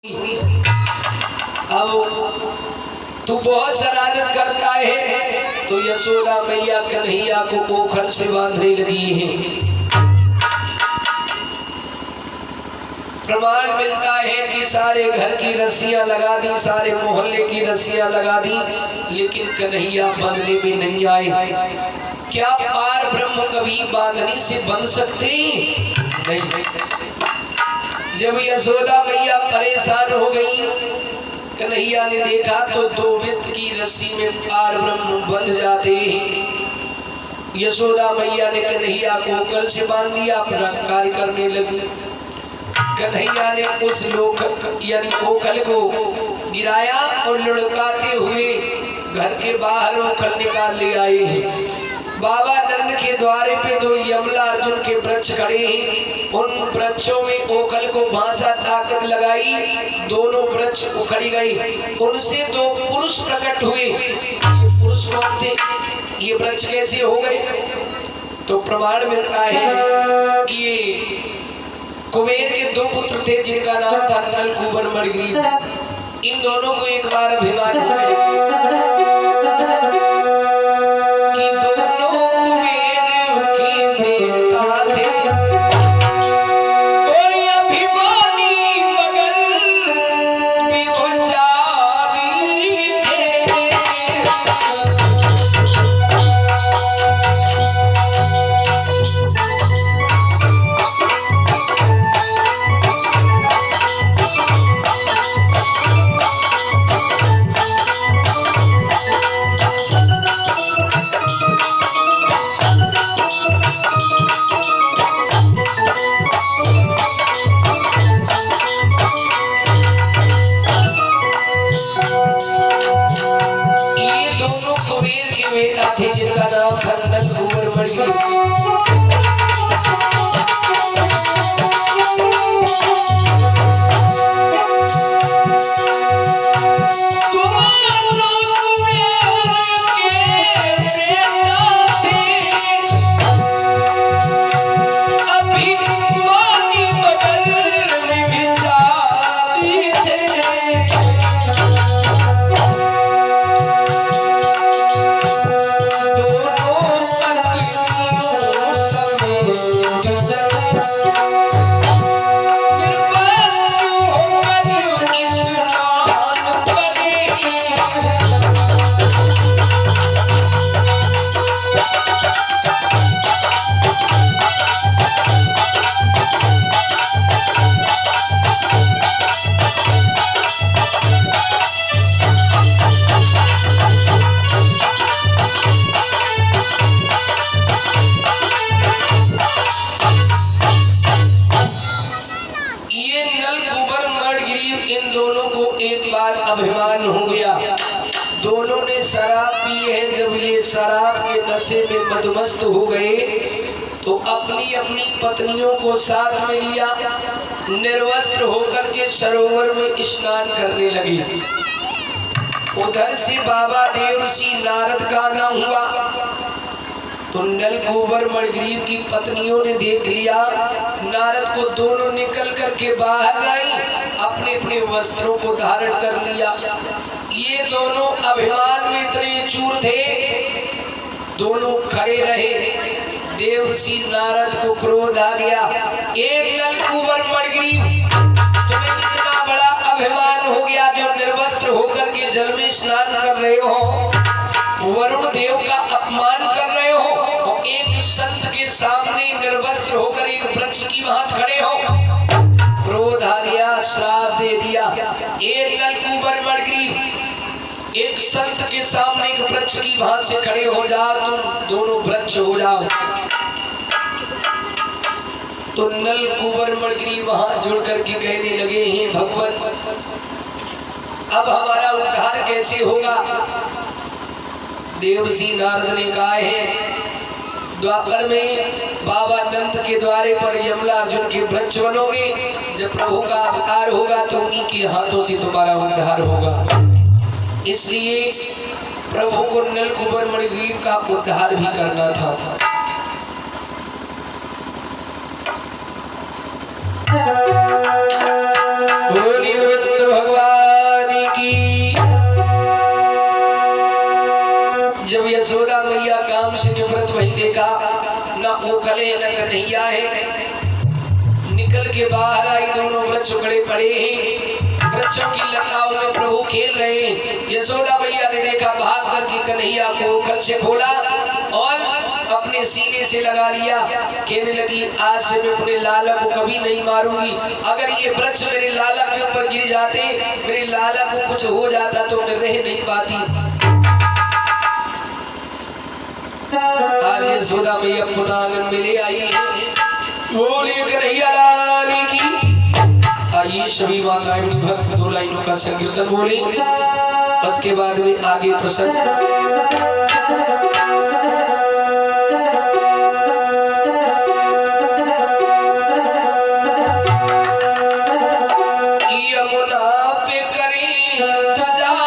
अब तू बहुत शरारत करता है तो यशोदा मैया कन्हैया को पोखर से बांधने लगी है। प्रमाण मिलता है कि सारे घर की रस्सियां लगा दी, सारे मोहल्ले की रस्सियां लगा दी, लेकिन कन्हैया बांधने में नहीं आए। क्या पार ब्रह्म कभी बांधने से बंध सकते? नहीं। जब यशोदा मैया परेशान हो गई, कन्हैया ने देखा तो 2 वित्त की रस्सी में पार ब्रह्म बंध जाते हैं। यशोदा मैया ने कन्हैया को ओखल से बांध दिया, अपना कार्य करने लगी। कन्हैया ने उस लोक यानी ओखल को गिराया और लुढ़काते हुए घर के बाहर ओखल निकाल ले आए हैं। बाबा नंद के द्वारे पे 2 यमला अर्जुन के वृक्ष खड़े हैं। उन वृक्षों में ओखल को भांसा ताकत लगाई, दोनों वृक्ष उखड़ गए। उनसे 2 पुरुष प्रकट हुए। ये पुरुष कौन थे? ये वृक्ष कैसे हो गए? तो प्रमाण मिलता है कि ये कुबेर के 2 पुत्र थे जिनका नाम था नल, कुबर, मणिग्रीव। इन दोनों को एक बार अभिमान हो गया कि दोनों कुबेर के बेटा थे और अभिमानी मगर विचारी थे। जिनका नाम था नल, कुबर, मणिग्रीव। इन दोनों को एक बार अभिमान हो गया। दोनों ने शराब पी है। जब ये शराब के नशे में मदमस्त हो गए तो अपनी अपनी पत्नियों को साथ में लिया, निर्वस्त्र होकर के सरोवर में स्नान करने लगे। उधर से बाबा देवर्षि नारद का आना हुआ तो नल, कुबर, मणिग्रीव की पत्नियों ने देख लिया नारद को। दोनों निकल करके बाहर लाई, अपने अपने वस्त्रों को धारण कर लिया। ये दोनों अभिमान में इतने चूर थे, दोनों खड़े रहे। देवर्षि नारद को क्रोध आ गया, एक नल, कुबर, मणिग्रीव, तुम्हें इतना बड़ा अभिमान हो गया जो निर्वस्त्र होकर के जल में स्नान कर रहे हो, वरुण देव का अपमान कर रहे हो, और एक संत के सामने निर्वस्त्र होकर एक वृक्ष की भांति खड़े हो। क्रोध आ गया, श्राप दे दिया। एक नल, कुबर, मणिग्रीव, एक संत के सामने एक वृक्ष की भांति से खड़े हो जाओ, तुम दोनों वृक्ष हो जाओ। तो नल, कुबर, मणिग्रीव वहां जुड़ करके कहने लगे हैं, भगवान अब हमारा उद्धार कैसे होगा? देवर्षि नारद ने कहा है, द्वापर में बाबा नंद के द्वारे पर यमला अर्जुन के वृक्ष बनोगे। जब प्रभु का अवतार होगा तो उन्हीं के हाथों से तुम्हारा उद्धार होगा। इसलिए प्रभु को नल, कुबर, मणिग्रीव का उद्धार भी करना था। बोलिए गोखले न कन्हैया है। निकल के बाहर आई, दोनों वृक्ष खड़े पड़े हैं, वृक्षों की लताओं में प्रभु खेल रहे हैं। यशोदा मैया ने देखा, भाग करके कन्हैया को गोखल से खोला और अपने सीने से लगा लिया। कहने लगी, आज से मैं अपने लाला को कभी नहीं मारूंगी। अगर ये वृक्ष मेरे लाला के ऊपर गिर जाते, मेरे लाला को कुछ हो जाता तो मैं रह नहीं पाती। आज यशोदा मैया पुनः आंगन में ले आई है। बोलिए कन्हैया लाल की। आइए सभी माताएं भक्त 2 लाइनों का संकीर्तन बोले, उसके बाद में आगे प्रसंग। यमुना पे करी इंतजार